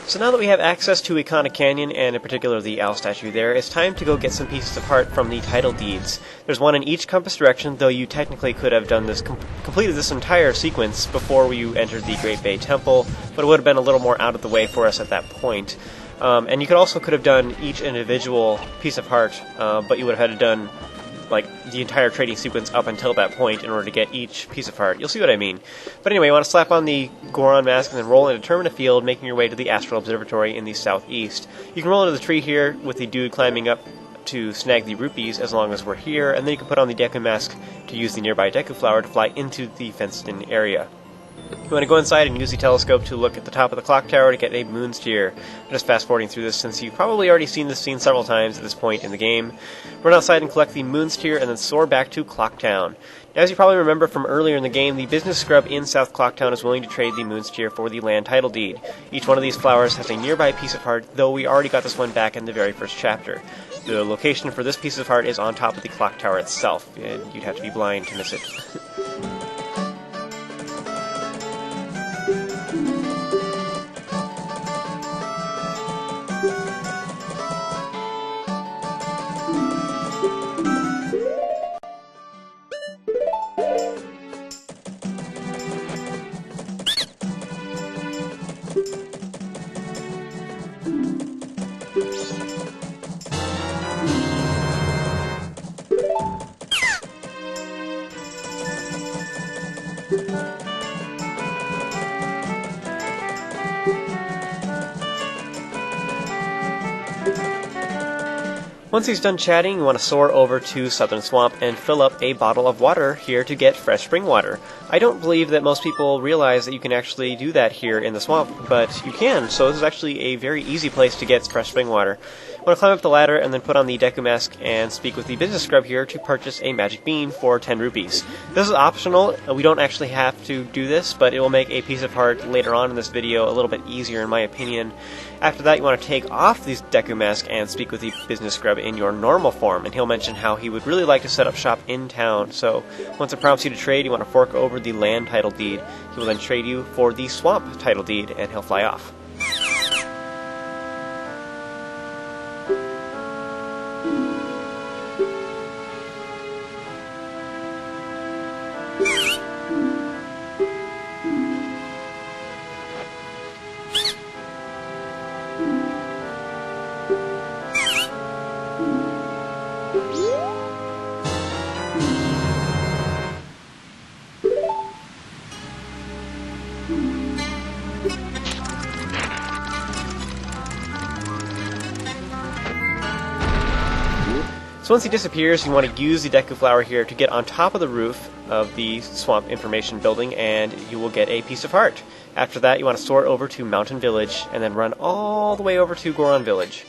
So now that we have access to Ikana Canyon, and in particular the owl statue there, it's time to go get some pieces of heart from the title deeds. There's one in each compass direction, though you technically could have done this, completed this entire sequence before you entered the Great Bay Temple, but it would have been a little more out of the way for us at that point. And you could have done each individual piece of heart, but you would have had to done like the entire trading sequence up until that point in order to get each piece of heart. You'll see what I mean. But anyway, you want to slap on the Goron Mask and then roll into Termina Field, making your way to the Astral Observatory in the southeast. You can roll into the tree here with the dude climbing up to snag the rupees as long as we're here, and then you can put on the Deku Mask to use the nearby Deku Flower to fly into the fenced-in area. You want to go inside and use the telescope to look at the top of the clock tower to get a moon steer. I'm just fast-forwarding through this since you've probably already seen this scene several times at this point in the game. Run outside and collect the moon steer and then soar back to Clocktown. Now, as you probably remember from earlier in the game, the business scrub in South Clocktown is willing to trade the moon steer for the land title deed. Each one of these flowers has a nearby piece of heart, though we already got this one back in the very first chapter. The location for this piece of heart is on top of the clock tower itself, and you'd have to be blind to miss it. Once he's done chatting, you want to soar over to Southern Swamp and fill up a bottle of water here to get fresh spring water. I don't believe that most people realize that you can actually do that here in the swamp, but you can, so this is actually a very easy place to get fresh spring water. You want to climb up the ladder and then put on the Deku Mask and speak with the business scrub here to purchase a magic bean for 10 rupees. This is optional. We don't actually have to do this, but it will make a piece of heart later on in this video a little bit easier in my opinion. After that, you want to take off the Deku Mask and speak with the business scrub in your normal form, and he'll mention how he would really like to set up shop in town. So once it prompts you to trade, you want to fork over the land title deed. He will then trade you for the swamp title deed, and he'll fly off. So once he disappears, you want to use the Deku Flower here to get on top of the roof of the Swamp Information Building, and you will get a piece of heart. After that, you want to soar over to Mountain Village, and then run all the way over to Goron Village.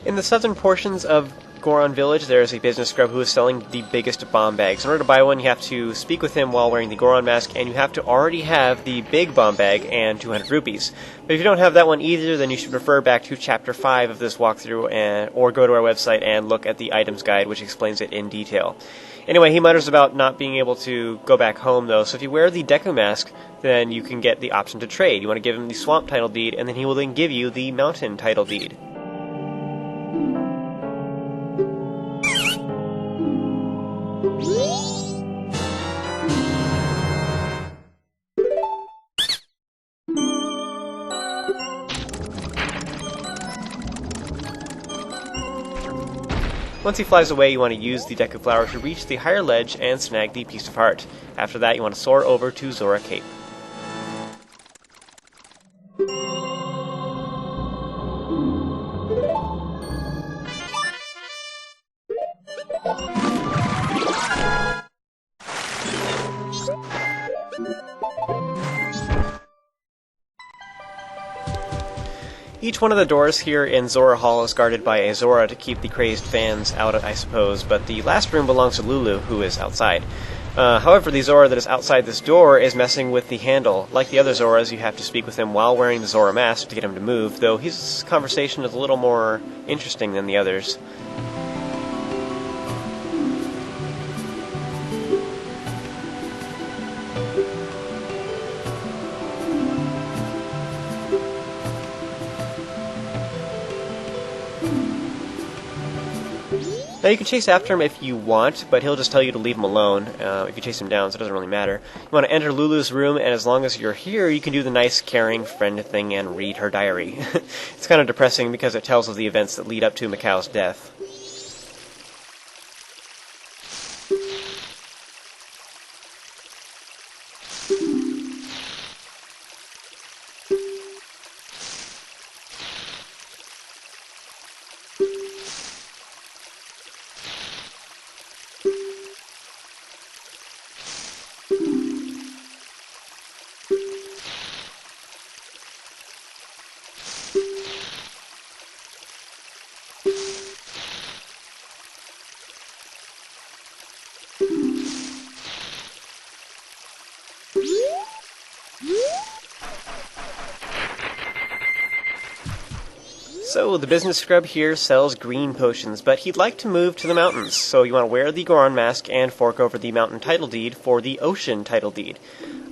In the southern portions of Goron Village, there is a business scrub who is selling the biggest bomb bags. In order to buy one, you have to speak with him while wearing the Goron Mask, and you have to already have the big bomb bag and 200 rupees. But if you don't have that one either, then you should refer back to Chapter 5 of this walkthrough, or go to our website and look at the items guide, which explains it in detail. Anyway, he mutters about not being able to go back home, though, so if you wear the Deku Mask, then you can get the option to trade. You want to give him the Swamp title deed, and then he will then give you the Mountain title deed. Once he flies away, you want to use the Deku Flower to reach the higher ledge and snag the piece of heart. After that, you want to soar over to Zora Cape. Each one of the doors here in Zora Hall is guarded by a Zora to keep the crazed fans out, I suppose, but the last room belongs to Lulu, who is outside. However, the Zora that is outside this door is messing with the handle. Like the other Zoras, you have to speak with him while wearing the Zora Mask to get him to move, though his conversation is a little more interesting than the others. Now, you can chase after him if you want, but he'll just tell you to leave him alone if you chase him down, so it doesn't really matter. You want to enter Lulu's room, and as long as you're here, you can do the nice, caring friend thing and read her diary. It's kind of depressing because it tells of the events that lead up to Mikau's death. So, the business scrub here sells green potions, but he'd like to move to the mountains, so you want to wear the Goron Mask and fork over the mountain title deed for the ocean title deed.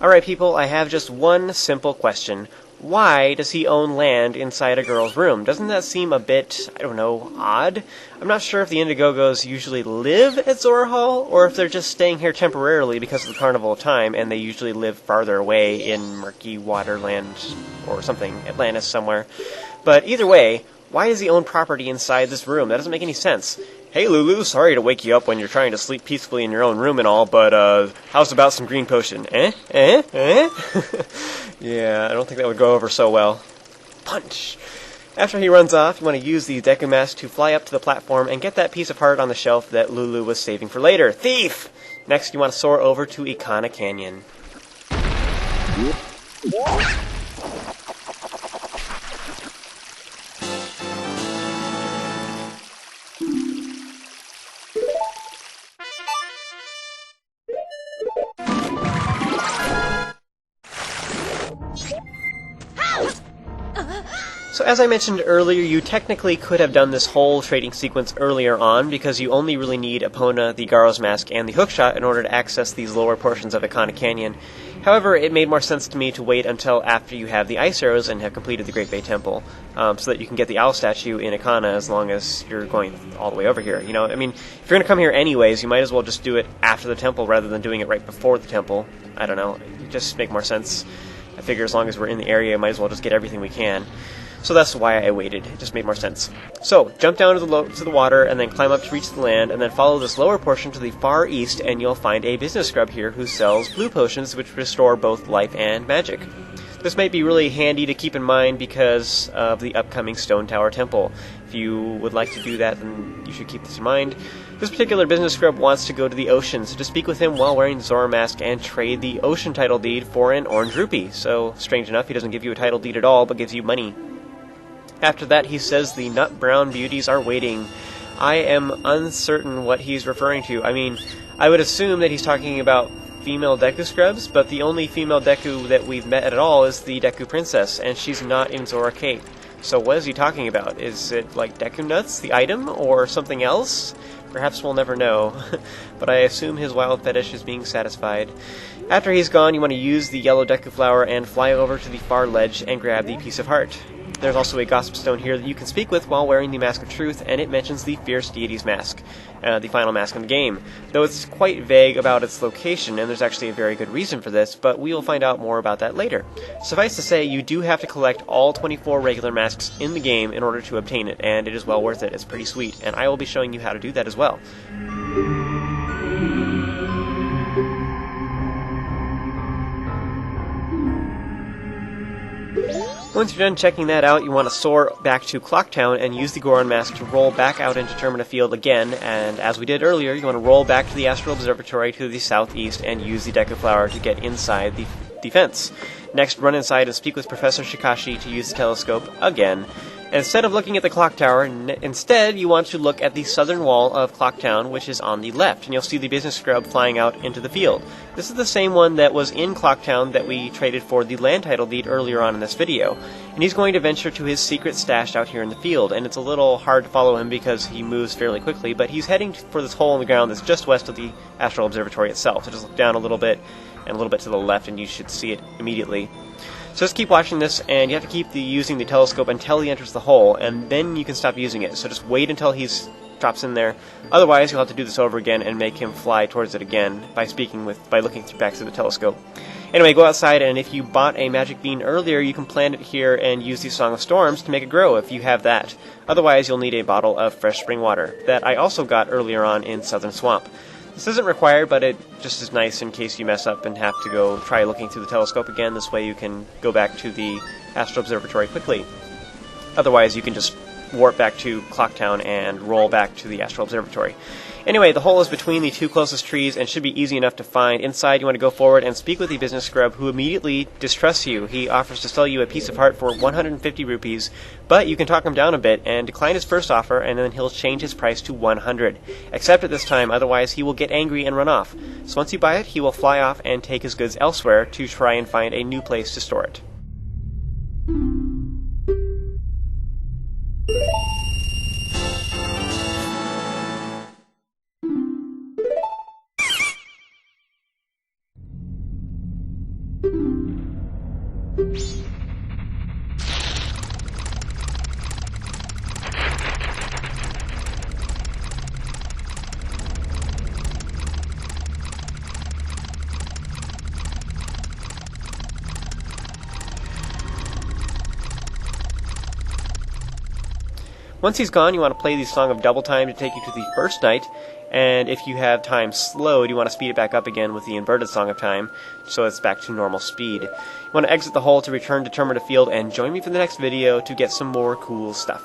Alright people, I have just one simple question. Why does he own land inside a girl's room? Doesn't that seem a bit, I don't know, odd? I'm not sure if the Indigogos usually live at Zora Hall, or if they're just staying here temporarily because of the Carnival of Time, and they usually live farther away in Murky Waterland or something, Atlantis somewhere. But either way, why does he own property inside this room? That doesn't make any sense. Hey Lulu, sorry to wake you up when you're trying to sleep peacefully in your own room and all, but how's about some green potion? Yeah, I don't think that would go over so well. Punch! After he runs off, you want to use the Deku Mask to fly up to the platform and get that piece of heart on the shelf that Lulu was saving for later. Thief! Next, you want to soar over to Ikana Canyon. So as I mentioned earlier, you technically could have done this whole trading sequence earlier on, because you only really need Epona, the Garo's Mask, and the Hookshot in order to access these lower portions of Ikana Canyon. However, it made more sense to me to wait until after you have the Ice Arrows and have completed the Great Bay Temple, so that you can get the Owl Statue in Ikana as long as you're going all the way over here. You know, I mean, if you're going to come here anyways, you might as well just do it after the temple rather than doing it right before the temple. I don't know, it just make more sense. I figure as long as we're in the area, might as well just get everything we can. So that's why I waited. It just made more sense. So, jump down to the water, and then climb up to reach the land, and then follow this lower portion to the far east, and you'll find a business scrub here who sells blue potions which restore both life and magic. This might be really handy to keep in mind because of the upcoming Stone Tower Temple. If you would like to do that, then you should keep this in mind. This particular business scrub wants to go to the ocean, so to speak with him while wearing the Zora Mask and trade the ocean title deed for an orange rupee. So, strange enough, he doesn't give you a title deed at all, but gives you money. After that, he says the nut brown beauties are waiting. I am uncertain what he's referring to. I mean, I would assume that he's talking about female Deku Scrubs, but the only female Deku that we've met at all is the Deku Princess, and she's not in Zora Cape. So what is he talking about? Is it like Deku Nuts, the item, or something else? Perhaps we'll never know, but I assume his wild fetish is being satisfied. After he's gone, you want to use the yellow Deku Flower and fly over to the far ledge and grab the piece of heart. There's also a gossip stone here that you can speak with while wearing the Mask of Truth, and it mentions the Fierce Deity's Mask, the final mask in the game. Though it's quite vague about its location, and there's actually a very good reason for this, but we will find out more about that later. Suffice to say, you do have to collect all 24 regular masks in the game in order to obtain it, and it is well worth it. It's pretty sweet, and I will be showing you how to do that as well. Once you're done checking that out, you want to soar back to Clocktown and use the Goron Mask to roll back out into Termina Field again, and as we did earlier, you want to roll back to the Astral Observatory to the southeast and use the Deku Flower to get inside the fence. Next, run inside and speak with Professor Shikashi to use the telescope again, And instead of looking at the clock tower, instead you want to look at the southern wall of Clocktown, which is on the left, and you'll see the business scrub flying out into the field. This is the same one that was in Clocktown that we traded for the land title deed earlier on in this video. And he's going to venture to his secret stash out here in the field, and it's a little hard to follow him because he moves fairly quickly, but he's heading for this hole in the ground that's just west of the Astral Observatory itself. So just look down a little bit and a little bit to the left and you should see it immediately. So just keep watching this, and you have to keep using the telescope until he enters the hole, and then you can stop using it. So just wait until he drops in there. Otherwise, you'll have to do this over again and make him fly towards it again by looking back through the telescope. Anyway, go outside, and if you bought a magic bean earlier, you can plant it here and use the Song of Storms to make it grow if you have that. Otherwise, you'll need a bottle of fresh spring water that I also got earlier on in Southern Swamp. This isn't required, but it just is nice in case you mess up and have to go try looking through the telescope again. This way you can go back to the Astral Observatory quickly. Otherwise, you can just warp back to Clocktown and roll back to the Astral Observatory. Anyway, the hole is between the two closest trees and should be easy enough to find. Inside, you want to go forward and speak with the business scrub, who immediately distrusts you. He offers to sell you a piece of heart for 150 rupees, but you can talk him down a bit and decline his first offer, and then he'll change his price to 100. Accept it this time, otherwise he will get angry and run off. So once you buy it, he will fly off and take his goods elsewhere to try and find a new place to store it. Once he's gone, you want to play the Song of Double Time to take you to the first night, and if you have time slowed, you want to speed it back up again with the inverted Song of Time, so it's back to normal speed. You want to exit the hole to return to Termina Field, and join me for the next video to get some more cool stuff.